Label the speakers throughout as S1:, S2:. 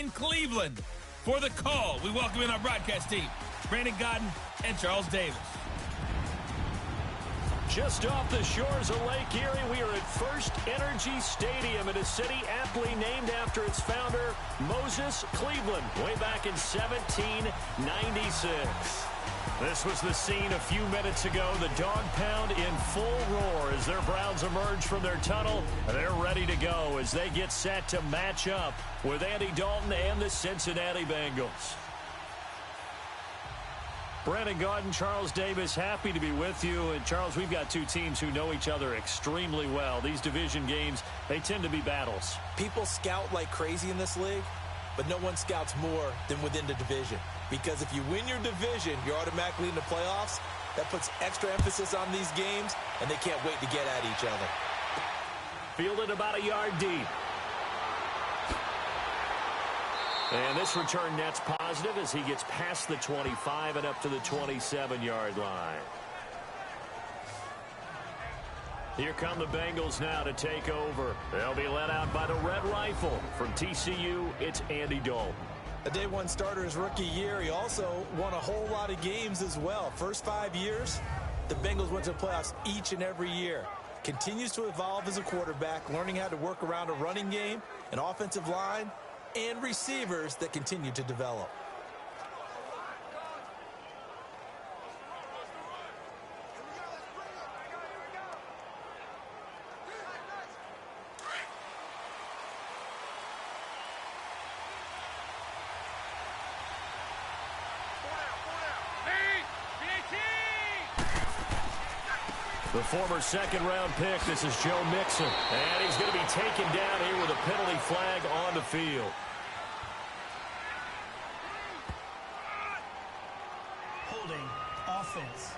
S1: in Cleveland. For the call, we welcome in our broadcast team, Brandon Gaudin and Charles Davis.
S2: Just off the shores of Lake Erie, we are at First Energy Stadium in a city aptly named after its founder, Moses Cleveland, way back in 1796. This was the scene a few minutes ago. The Dog Pound in full roar as their Browns emerge from their tunnel. They're ready to go as they get set to match up with Andy Dalton and the Cincinnati Bengals. Brandon Gaudin, Charles Davis, happy to be with you. And Charles, we've got two teams who know each other extremely well. These division games, they tend to be battles.
S3: People scout like crazy in this league, but no one scouts more than within the division. Because if you win your division, you're automatically in the playoffs. That puts extra emphasis on these games, and they can't wait to get at each other.
S2: Fielded about a yard deep. And this return net's positive as he gets past the 25 and up to the 27-yard line. Here come the Bengals now to take over. They'll be led out by the Red Rifle. From TCU, it's Andy Dalton.
S3: A day one starter his rookie year. He also won a whole lot of games as well. First 5 years, the Bengals went to the playoffs each and every year. Continues to evolve as a quarterback, learning how to work around a running game, an offensive line, and receivers that continue to develop.
S2: The former second-round pick, this is Joe Mixon. And he's going to be taken down here with a penalty flag on the field.
S4: Holding offense.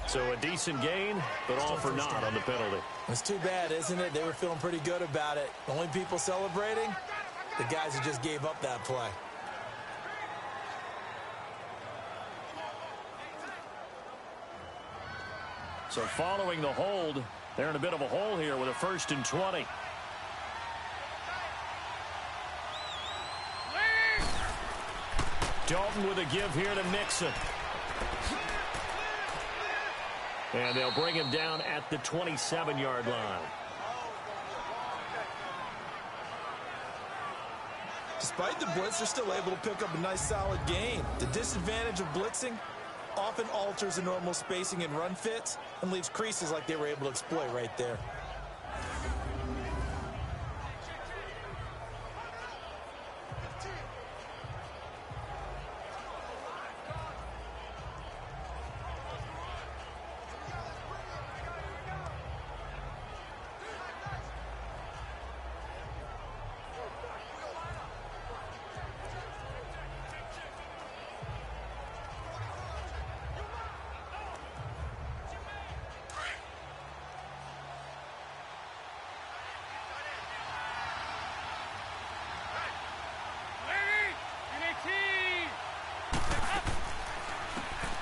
S2: So a decent gain, but all for naught on the penalty.
S3: It's too bad, isn't it? They were feeling pretty good about it. The only people celebrating, the guys who just gave up that play.
S2: So following the hold, they're in a bit of a hole here with a 1st and 20. Dalton with a give here to Mixon. And they'll bring him down at the 27-yard line.
S3: Despite the blitz, they're still able to pick up a nice solid gain. The disadvantage of blitzing often alters the normal spacing and run fits and leaves creases like they were able to exploit right there.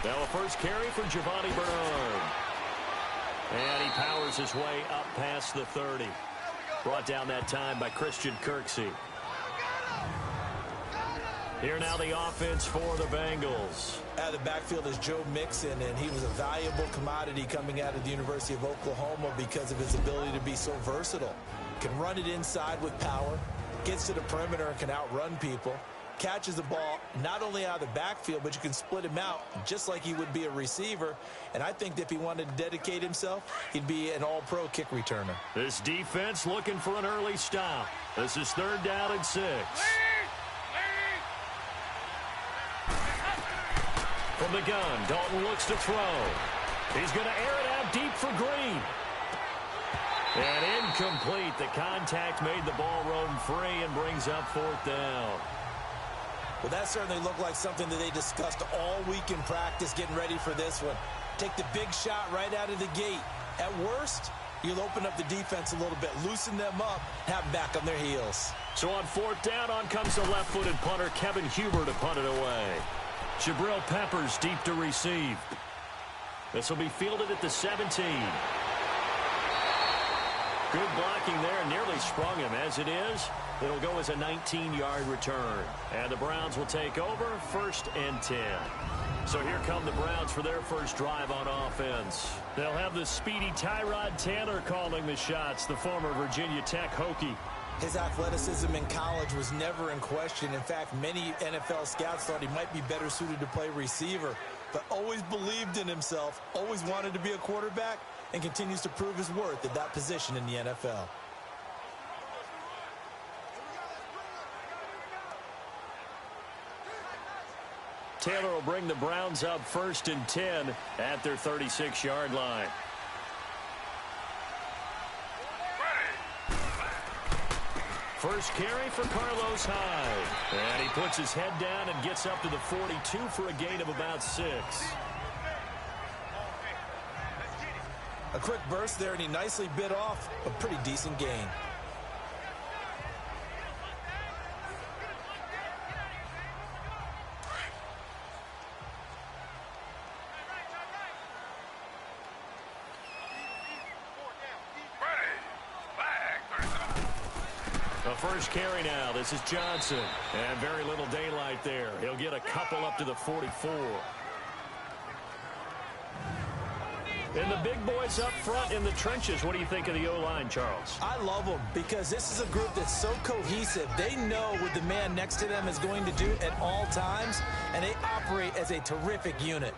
S2: Now a first carry for Giovanni Bernard. And he powers his way up past the 30. Brought down that time by Christian Kirksey. Here now the offense for the Bengals.
S3: Out of the backfield is Joe Mixon, and he was a valuable commodity coming out of the University of Oklahoma because of his ability to be so versatile. Can run it inside with power, gets to the perimeter and can outrun people. Catches the ball not only out of the backfield, but you can split him out just like he would be a receiver. And I think that if he wanted to dedicate himself, he'd be an all-pro kick returner.
S2: This defense looking for an early stop. This is 3rd down and 6. From the gun, Dalton looks to throw. He's going to air it out deep for Green. And incomplete. The contact made the ball roam free and brings up 4th down.
S3: Well, that certainly looked like something that they discussed all week in practice getting ready for this one. Take the big shot right out of the gate. At worst, you'll open up the defense a little bit, loosen them up, have them back on their heels.
S2: So on 4th down, on comes the left-footed punter, Kevin Huber, to punt it away. Jabril Peppers deep to receive. This will be fielded at the 17. Good blocking there, nearly sprung him. As it is, it'll go as a 19-yard return. And the Browns will take over, 1st and 10. So here come the Browns for their first drive on offense. They'll have the speedy Tyrod Taylor calling the shots, the former Virginia Tech Hokie.
S3: His athleticism in college was never in question. In fact, many NFL scouts thought he might be better suited to play receiver, but always believed in himself, always wanted to be a quarterback, and continues to prove his worth at that position in the NFL.
S2: Taylor will bring the Browns up 1st and 10 at their 36-yard line. First carry for Carlos Hyde. And he puts his head down and gets up to the 42 for a gain of about 6.
S3: A quick burst there, and he nicely bit off a pretty decent gain.
S2: First carry now. This is Johnson. And very little daylight there. He'll get a couple up to the 44. And the big boys up front in the trenches. What do you think of the O-line, Charles?
S3: I love them because this is a group that's so cohesive. They know what the man next to them is going to do at all times, and they operate as a terrific unit.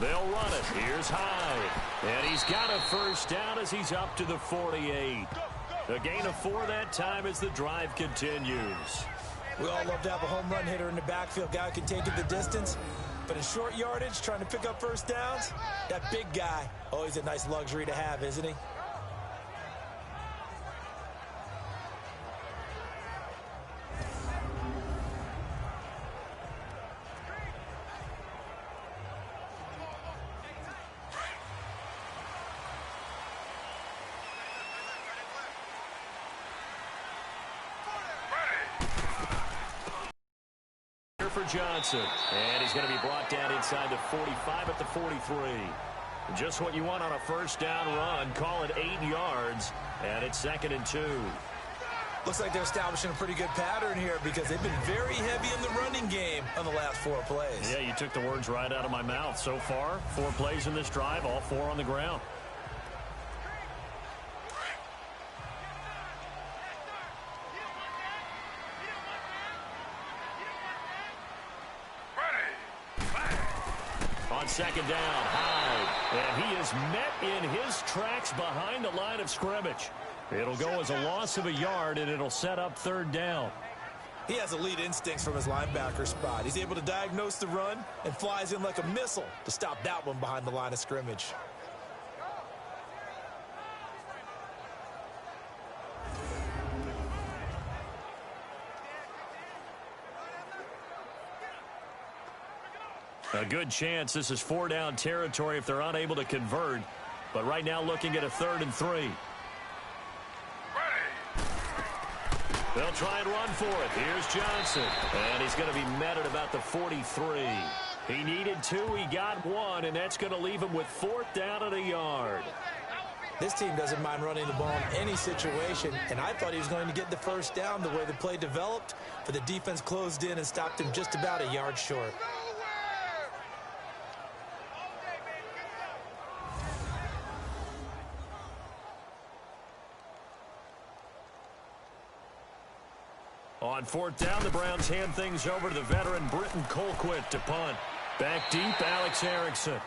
S2: They'll run it. Here's Hyde. And he's got a first down as he's up to the 48. A gain of 4 that time as the drive continues.
S3: We all love to have a home run hitter in the backfield. Guy who can take it the distance. But in short yardage, trying to pick up first downs, that big guy, always a nice luxury to have, isn't he?
S2: For Johnson, and he's going to be brought down inside the 45 at the 43. Just what you want on a first down run. Call it 8 yards, and it's 2nd and 2.
S3: Looks like they're establishing a pretty good pattern here because they've been very heavy in the running game on the last 4 plays.
S2: Yeah, you took the words right out of my mouth. So far, 4 plays in this drive, all 4 on the ground. On 2nd down, Hyde, and he is met in his tracks behind the line of scrimmage. It'll go as a loss of a yard, and it'll set up 3rd down.
S3: He has elite instincts from his linebacker spot. He's able to diagnose the run and flies in like a missile to stop that one behind the line of scrimmage.
S2: A good chance this is 4-down territory if they're unable to convert. But right now looking at a 3rd and 3. They'll try and run for it. Here's Johnson. And he's going to be met at about the 43. He needed 2. He got 1. And that's going to leave him with 4th down at a yard.
S3: This team doesn't mind running the ball in any situation. And I thought he was going to get the first down the way the play developed. But the defense closed in and stopped him just about a yard short.
S2: On 4th down, the Browns hand things over to the veteran Britton Colquitt to punt. Back deep, Alex Erickson.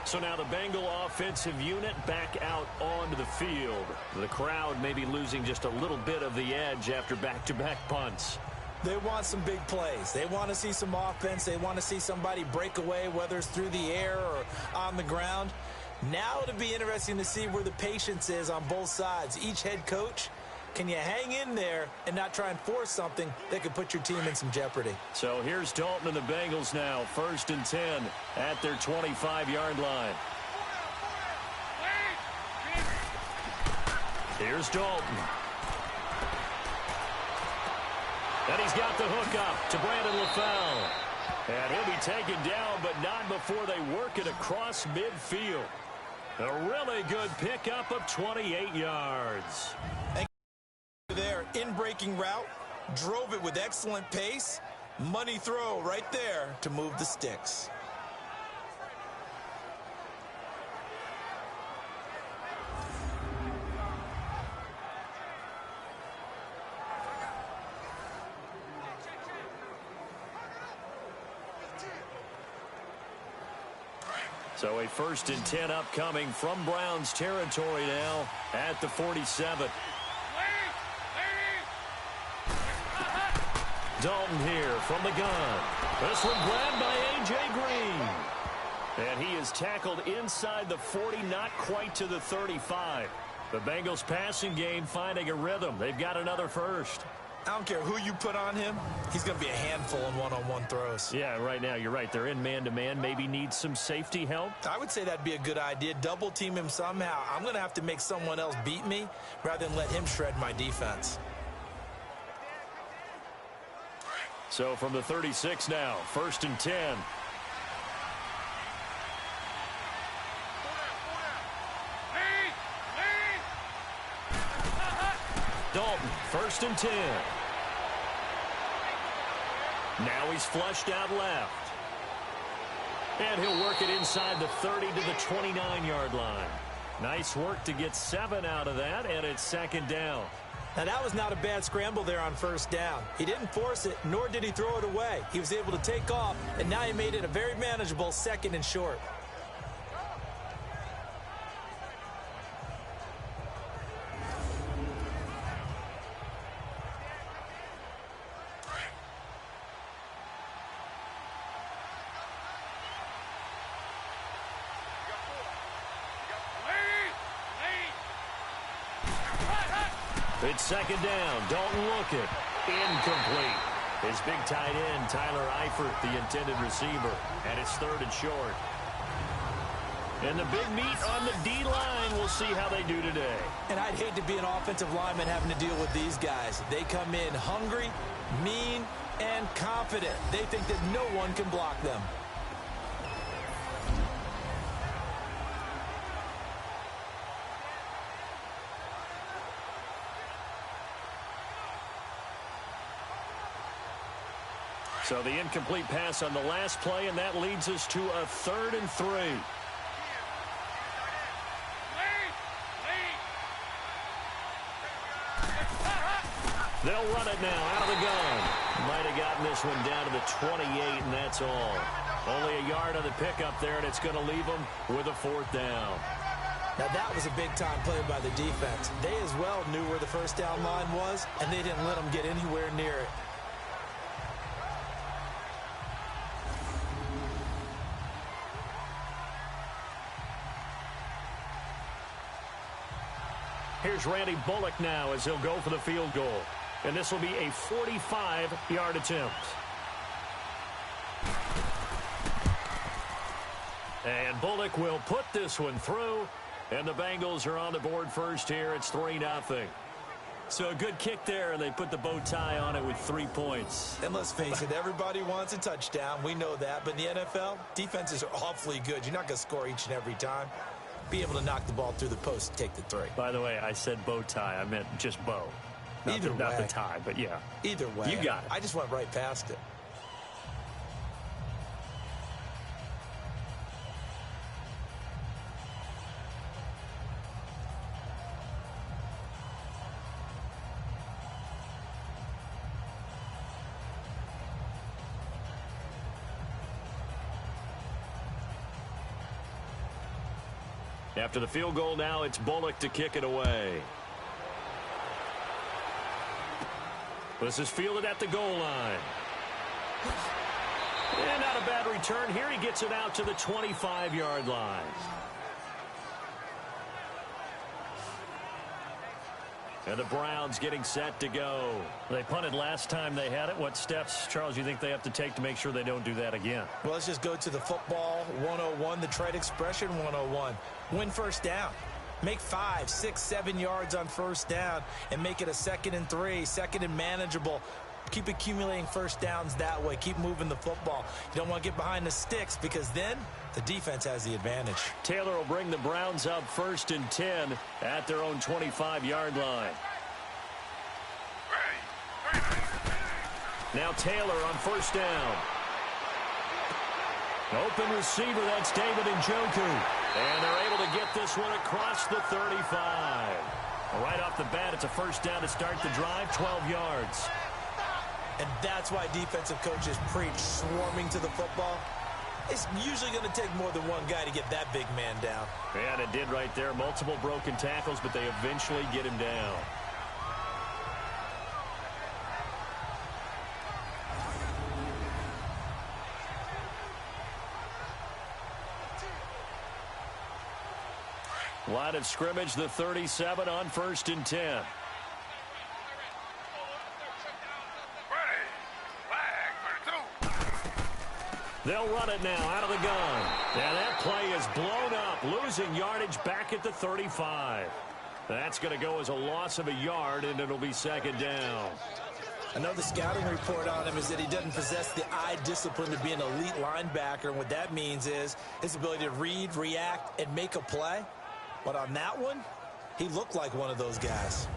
S2: So now the Bengal offensive unit back out onto the field. The crowd may be losing just a little bit of the edge after back-to-back punts.
S3: They want some big plays. They want to see some offense. They want to see somebody break away, whether it's through the air or on the ground. Now it'll be interesting to see where the patience is on both sides. Each head coach Can you hang in there and not try and force something that could put your team in some jeopardy?
S2: So here's Dalton and the Bengals now, 1st and 10 at their 25-yard line. Here's Dalton. And he's got the hook up to Brandon LaFell. And he'll be taken down, but not before they work it across midfield. A really good pickup of 28 yards.
S3: There, in-breaking route, drove it with excellent pace. Money throw right there to move the sticks.
S2: So a 1st and 10 upcoming from Browns territory now at the 47. Dalton here from the gun. This one grabbed by A.J. Green. And he is tackled inside the 40, not quite to the 35. The Bengals passing game finding a rhythm. They've got another first.
S3: I don't care who you put on him. He's going to be a handful in one-on-one throws.
S2: Yeah, right now you're right. They're in man-to-man. Maybe need some safety help.
S3: I would say that'd be a good idea. Double team him somehow. I'm going to have to make someone else beat me rather than let him shred my defense.
S2: So from the 36 now, 1st and 10. Dalton, 1st and 10. Now he's flushed out left. And he'll work it inside the 30 to the 29-yard line. Nice work to get 7 out of that, and it's 2nd down.
S3: Now, that was not a bad scramble there on 1st down. He didn't force it, nor did he throw it away. He was able to take off, and now he made it a very manageable 2nd and short.
S2: It's 2nd down. Dalton looking. Incomplete. His big tight end, Tyler Eifert, the intended receiver. And it's 3rd and short. And the big meat on the D-line. We'll see how they do today. And
S3: I'd hate to be an offensive lineman having to deal with these guys. They come in hungry, mean, and confident. They think that no one can block them.
S2: So the incomplete pass on the last play, and that leads us to a 3rd and 3. They'll run it now out of the gun. Might have gotten this one down to the 28, and that's all. Only a yard on the pickup there, and it's going to leave them with a 4th down.
S3: Now, that was a big-time play by the defense. They as well knew where the 1st down line was, and they didn't let them get anywhere near it.
S2: Here's Randy Bullock now as he'll go for the field goal. And this will be a 45-yard attempt. And Bullock will put this one through. And the Bengals are on the board first here. It's 3-0. So a good kick there, and they put the bow tie on it with 3 points.
S3: And let's face it, everybody wants a touchdown. We know that. But in the NFL, defenses are awfully good. You're not going to score each and every time. Be able to knock the ball through the post and take the 3.
S2: By the way, I said bow tie. I meant just bow. Not the tie, but yeah.
S3: Either way.
S2: You got it.
S3: I just went right past it.
S2: After the field goal now, it's Bullock to kick it away. This is fielded at the goal line. And not a bad return. Here he gets it out to the 25-yard line. And the Browns getting set to go. They punted last time they had it. What steps, Charles, you think they have to take to make sure they don't do that again?
S3: Well, let's just go to the football 101, the trade expression 101. Win first down. Make 5, 6, 7 yards on first down and make it a 2nd and 3, 2nd and manageable. Keep accumulating first downs that way. Keep moving the football. You don't want to get behind the sticks because then the defense has the advantage.
S2: Taylor will bring the Browns up 1st and 10 at their own 25-yard line. Now Taylor on first down. Open receiver, that's David Njoku. And they're able to get this one across the 35. Right off the bat, it's a first down to start the drive, 12 yards.
S3: And that's why defensive coaches preach swarming to the football. It's usually going to take more than one guy to get that big man down.
S2: And it did right there. Multiple broken tackles, but they eventually get him down. Line of scrimmage, the 37 on 1st and 10. They'll run it now out of the gun. And that play is blown up, losing yardage back at the 35. That's going to go as a loss of a yard, and it'll be 2nd down.
S3: I know the scouting report on him is that he doesn't possess the eye discipline to be an elite linebacker. And what that means is his ability to read, react, and make a play. But on that one, he looked like one of those guys.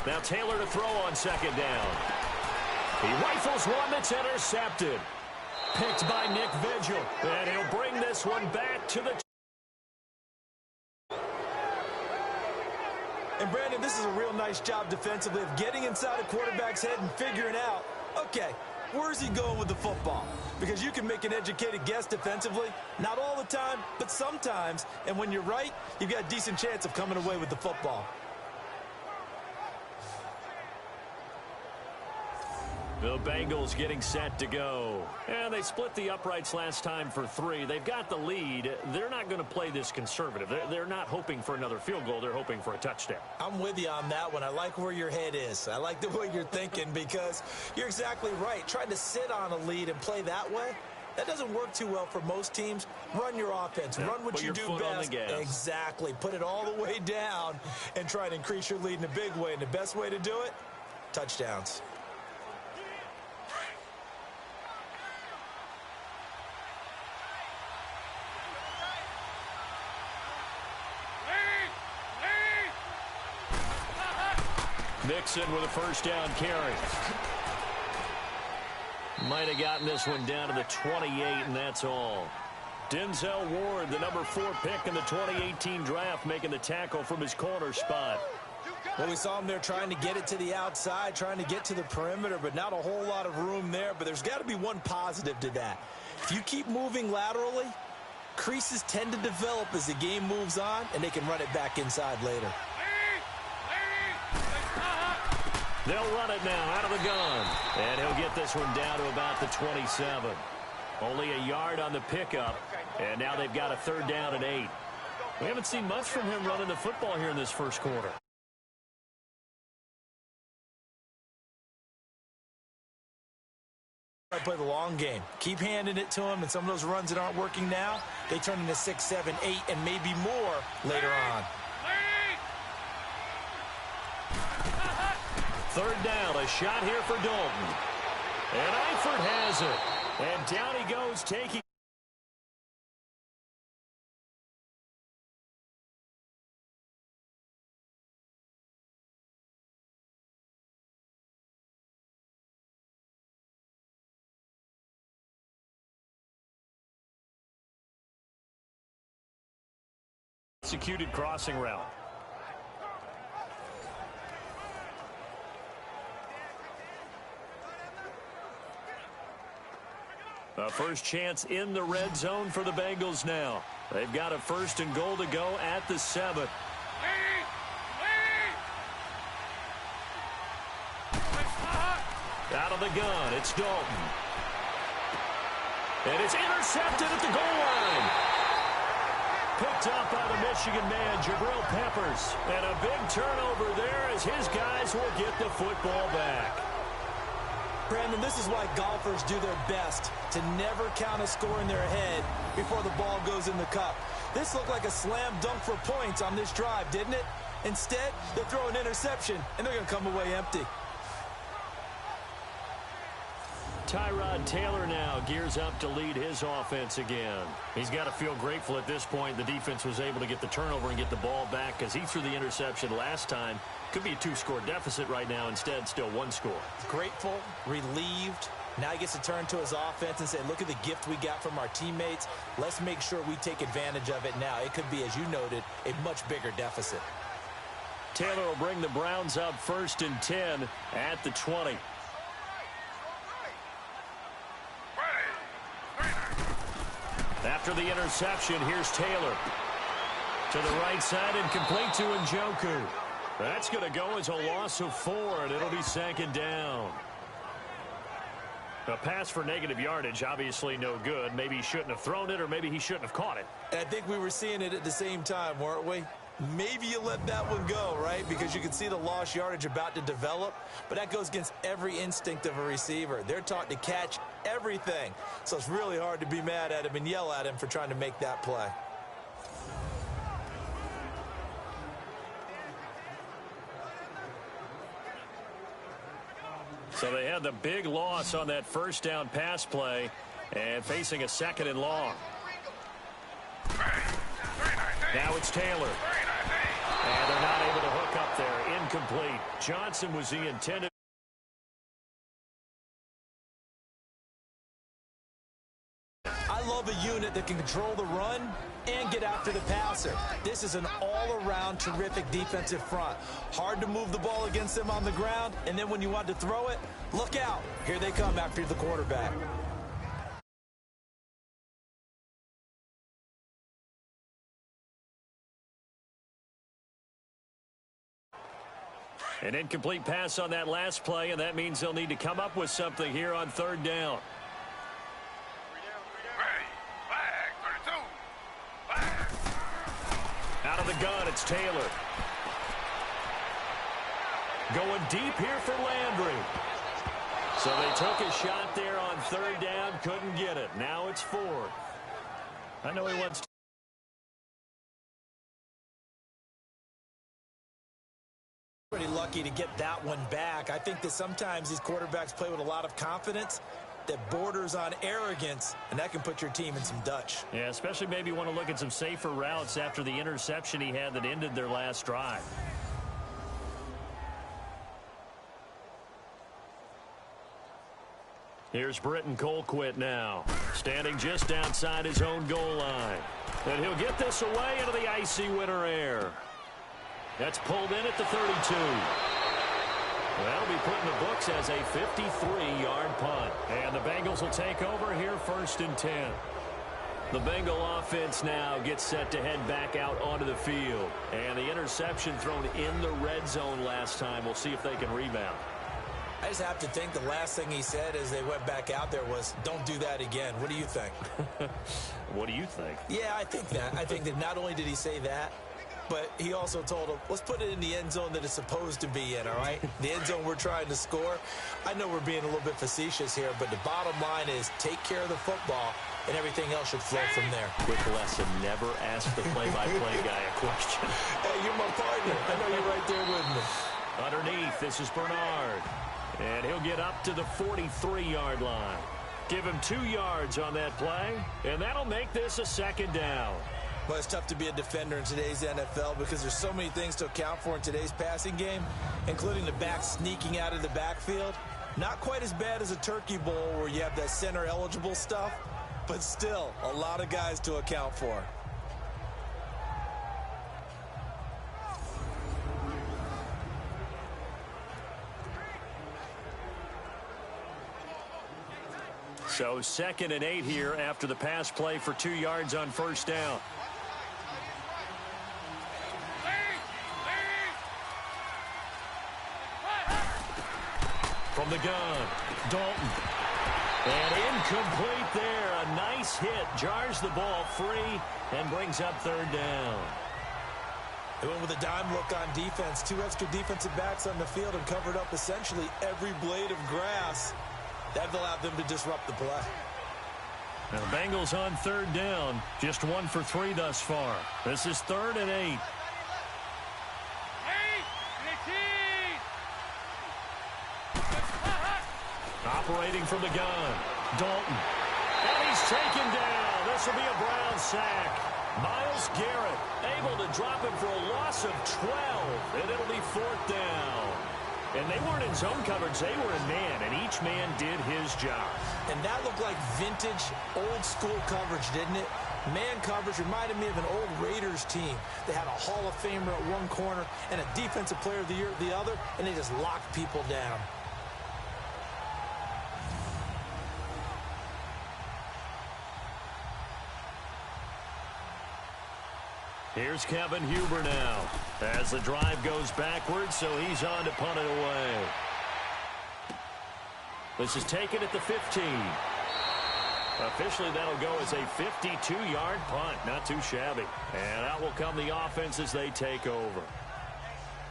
S2: Now Taylor to throw on 2nd down. He rifles one that's intercepted. Picked by Nick Vigil. And he'll bring this one back to the...
S3: And Brandon, this is a real nice job defensively of getting inside a quarterback's head and figuring out, okay, where's he going with the football? Because you can make an educated guess defensively. Not all the time, but sometimes. And when you're right, you've got a decent chance of coming away with the football.
S2: The Bengals getting set to go. And they split the uprights last time for 3. They've got the lead. They're not going to play this conservative. They're not hoping for another field goal. They're hoping for a touchdown.
S3: I'm with you on that one. I like where your head is. I like the way you're thinking because you're exactly right. Trying to sit on a lead and play that way, that doesn't work too well for most teams. Run your offense. Run what you do best. Exactly. Put it all the way down and try to increase your lead in a big way. And the best way to do it, touchdowns.
S2: Mixon with a first down carry. Might have gotten this one down to the 28, and that's all. Denzel Ward, the number 4 pick in the 2018 draft, making the tackle from his corner spot.
S3: Well, we saw him there trying to get it to the outside, trying to get to the perimeter, but not a whole lot of room there. But there's got to be one positive to that. If you keep moving laterally, creases tend to develop as the game moves on, and they can run it back inside later.
S2: They'll run it now out of the gun. And he'll get this one down to about the 27. Only a yard on the pickup. And now they've got a 3rd down and 8. We haven't seen much from him running the football here in this first quarter.
S3: Play the long game. Keep handing it to him, and some of those runs that aren't working now, they turn into 6, 7, 8, and maybe more later on.
S2: 3rd down, a shot here for Dalton. And Eifert has it. And down he goes, taking. Executed crossing route. A first chance in the red zone for the Bengals now. They've got a 1st and goal to go at the 7. of the gun, it's Dalton. And it's intercepted at the goal line. Picked up by the Michigan man, Jabril Peppers. And a big turnover there as his guys will get the football back.
S3: Brandon, this is why golfers do their best to never count a score in their head before the ball goes in the cup. This looked like a slam dunk for points on this drive, didn't it? Instead, they throw an interception, and they're going to come away empty.
S2: Tyrod Taylor now gears up to lead his offense again. He's got to feel grateful at this point the defense was able to get the turnover and get the ball back because he threw the interception last time. Could be a 2-score deficit right now. Instead, still 1 score.
S3: Grateful, relieved. Now he gets to turn to his offense and say, look at the gift we got from our teammates. Let's make sure we take advantage of it now. It could be, as you noted, a much bigger deficit.
S2: Taylor will bring the Browns up 1st and 10 at the 20. After the interception, here's Taylor. To the right side and complete to Njoku. That's going to go as a loss of 4, and it'll be 2nd down. A pass for negative yardage, obviously no good. Maybe he shouldn't have thrown it, or maybe he shouldn't have caught it.
S3: And I think we were seeing it at the same time, weren't we? Maybe you let that one go, right? Because you can see the lost yardage about to develop. But that goes against every instinct of a receiver. They're taught to catch everything. So it's really hard to be mad at him and yell at him for trying to make that play.
S2: So they had the big loss on that 1st down pass play and facing a 2nd and long. Now it's Taylor. And they're not able to hook up there. Incomplete. Johnson was the intended.
S3: I love a unit that can control the run and get after the passer. This is an all-around terrific defensive front. Hard to move the ball against them on the ground, and then when you want to throw it, look out. Here they come after the quarterback.
S2: An incomplete pass on that last play, and that means they'll need to come up with something here on 3rd down. Out of the gun, it's Taylor. Going deep here for Landry. So they took a shot there on 3rd down, couldn't get it. Now it's 4th. I know he wants to.
S3: Pretty lucky to get that one back. I think that sometimes these quarterbacks play with a lot of confidence that borders on arrogance, and that can put your team in some Dutch.
S2: Yeah, especially maybe you want to look at some safer routes after the interception he had that ended their last drive. Here's Britton Colquitt now, standing just outside his own goal line. And he'll get this away into the icy winter air. That's pulled in at the 32. That'll be put in the books as a 53-yard punt. And the Bengals will take over here 1st and 10. The Bengal offense now gets set to head back out onto the field. And the interception thrown in the red zone last time. We'll see if they can rebound.
S3: I just have to think the last thing he said as they went back out there was, don't do that again. What do you think?
S2: What do you think?
S3: Yeah, I think that. I think that not only did he say that, but he also told him, let's put it in the end zone that it's supposed to be in, all right? The end zone we're trying to score. I know we're being a little bit facetious here, but the bottom line is take care of the football, and everything else should flow from there.
S2: Quick lesson, never ask the play-by-play guy a question.
S3: Hey, you're my partner. I know you're right there with me.
S2: Underneath, this is Bernard. And he'll get up to the 43-yard line. Give him 2 yards on that play, and that'll make this a 2nd down.
S3: Well, it's tough to be a defender in today's NFL because there's so many things to account for in today's passing game, including the back sneaking out of the backfield. Not quite as bad as a Turkey Bowl where you have that center-eligible stuff, but still a lot of guys to account for.
S2: So 2nd and 8 here after the pass play for 2 yards on 1st down. From the gun, Dalton. And incomplete there. A nice hit. Jars the ball free and brings up third down.
S3: They went with a dime look on defense. 2 extra defensive backs on the field and covered up essentially every blade of grass. That allowed them to disrupt the play.
S2: Now the Bengals on third down. Just 1 for 3 thus far. This is 3rd and 8. Operating from the gun. Dalton. And he's taken down. This will be a Brown sack. Myles Garrett able to drop him for a loss of 12. And it'll be 4th down. And they weren't in zone coverage. They were in man. And each man did his job.
S3: And that looked like vintage, old-school coverage, didn't it? Man coverage reminded me of an old Raiders team. They had a Hall of Famer at one corner and a Defensive Player of the Year at the other, and they just locked people down.
S2: Here's Kevin Huber now as the drive goes backwards, so he's on to punt it away. This is taken at the 15. Officially, that'll go as a 52-yard punt. Not too shabby. And out will come the offense as they take over.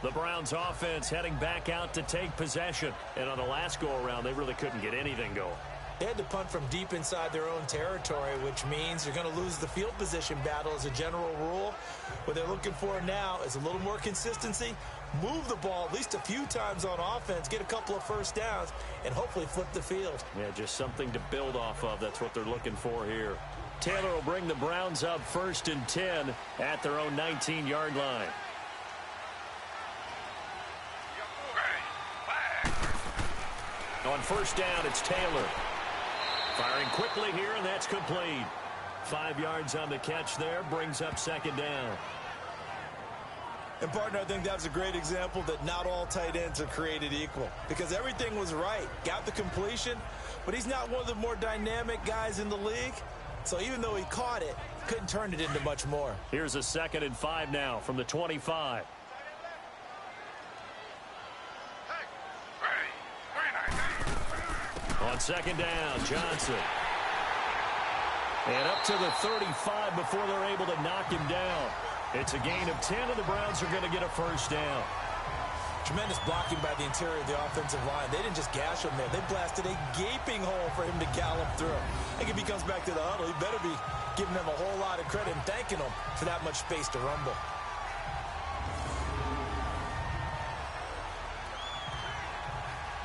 S2: The Browns offense heading back out to take possession. And on the last go-around, they really couldn't get anything going.
S3: They had to punt from deep inside their own territory, which means you're going to lose the field position battle as a general rule. What they're looking for now is a little more consistency, move the ball at least a few times on offense, get a couple of first downs, and hopefully flip the field.
S2: Yeah, just something to build off of. That's what they're looking for here. Taylor will bring the Browns up 1st and 10 at their own 19-yard line. On 1st down, it's Taylor. Firing quickly here, and that's complete. 5 yards on the catch there, brings up 2nd down.
S3: And, partner, I think that's a great example that not all tight ends are created equal. Because everything was right. Got the completion, but he's not one of the more dynamic guys in the league. So even though he caught it, couldn't turn it into much more.
S2: Here's a 2nd and 5 now from the 25. On 2nd down, Johnson. And up to the 35 before they're able to knock him down. It's a gain of 10, and the Browns are going to get a 1st down.
S3: Tremendous blocking by the interior of the offensive line. They didn't just gash him there. They blasted a gaping hole for him to gallop through. I think if he comes back to the huddle, he better be giving them a whole lot of credit and thanking them for that much space to rumble.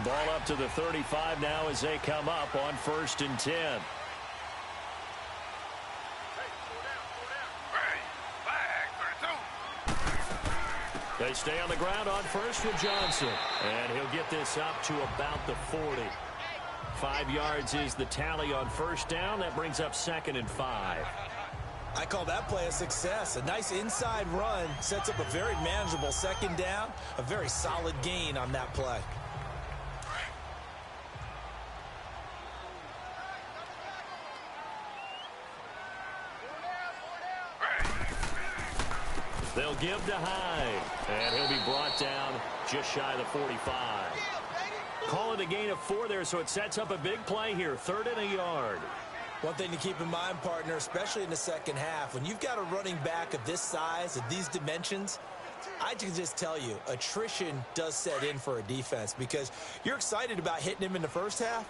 S2: Ball up to the 35 now as they come up on 1st and 10. They stay on the ground on 1st with Johnson. And he'll get this up to about the 40. 5 yards is the tally on 1st down. That brings up 2nd and 5.
S3: I call that play a success. A nice inside run sets up a very manageable 2nd down. A very solid gain on that play.
S2: They'll give to Hyde, and he'll be brought down just shy of the 45. Call it a gain of 4 there, so it sets up a big play here, 3rd and a yard.
S3: One thing to keep in mind, partner, especially in the second half, when you've got a running back of this size, of these dimensions, I can just tell you, attrition does set in for a defense because you're excited about hitting him in the first half.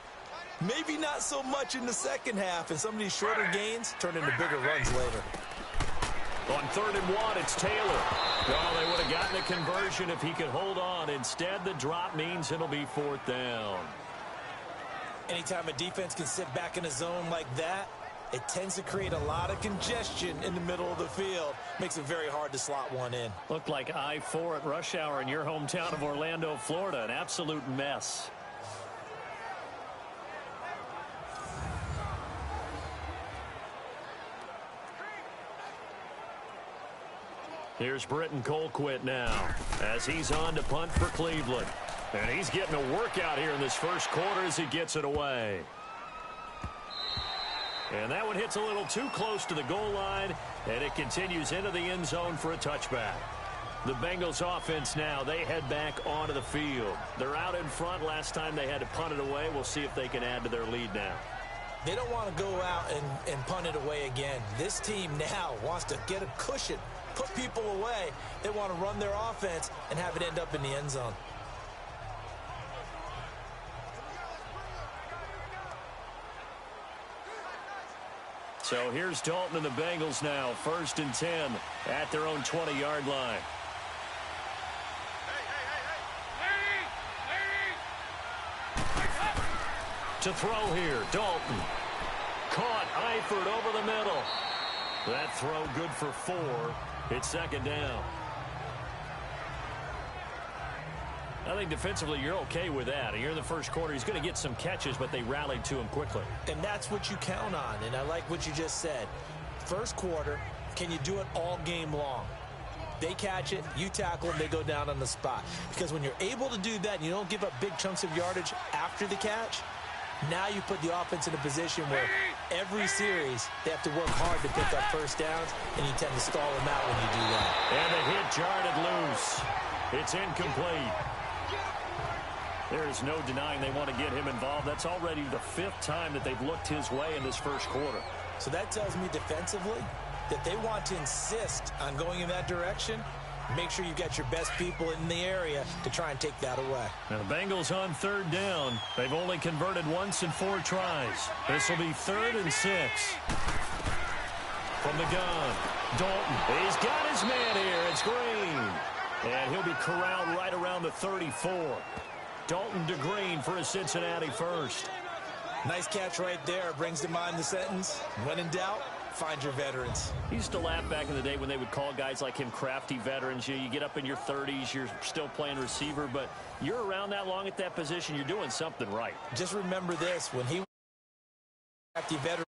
S3: Maybe not so much in the second half, and some of these shorter gains turn into bigger runs later.
S2: On 3rd and 1, it's Taylor. Well, they would have gotten a conversion if he could hold on. Instead, the drop means it'll be 4th down.
S3: Anytime a defense can sit back in a zone like that, it tends to create a lot of congestion in the middle of the field. Makes it very hard to slot one in.
S2: Looked like I-4 at rush hour in your hometown of Orlando, Florida. An absolute mess. Here's Britton Colquitt now as he's on to punt for Cleveland. And he's getting a workout here in this first quarter as he gets it away. And that one hits a little too close to the goal line, and it continues into the end zone for a touchback. The Bengals offense now, they head back onto the field. They're out in front. Last time they had to punt it away. We'll see if they can add to their lead now.
S3: They don't want to go out and punt it away again. This team now wants to get a cushion, put people away. They want to run their offense and have it end up in the end zone.
S2: So here's Dalton and the Bengals now, 1st and 10 at their own 20-yard line. To throw here, Dalton. Caught, Eifert over the middle. That throw good for 4. It's 2nd down. I think defensively you're okay with that. You're in the first quarter. He's going to get some catches, but they rallied to him quickly.
S3: And that's what you count on, and I like what you just said. First quarter, can you do it all game long? They catch it, you tackle them, they go down on the spot. Because when you're able to do that and you don't give up big chunks of yardage after the catch, now you put the offense in a position where every series they have to work hard to pick up first downs, and you tend to stall them out when you do that.
S2: And the hit jarred loose. It's incomplete. There is no denying they want to get him involved. That's already the 5th time that they've looked his way in this first quarter.
S3: So that tells me defensively that they want to insist on going in that direction. Make sure you've got your best people in the area to try and take that away.
S2: Now the Bengals on 3rd down. They've only converted once in 4 tries. This will be 3rd and 6. From the gun, Dalton. He's got his man here. It's Green. And he'll be corralled right around the 34. Dalton to Green for a Cincinnati first.
S3: Nice catch right there. Brings to mind the sentence, when in doubt, find your veterans.
S2: He used to laugh back in the day when they would call guys like him crafty veterans. You get up in your 30s, you're still playing receiver, but you're around that long at that position, you're doing something right.
S3: Just remember this, when he crafty veteran,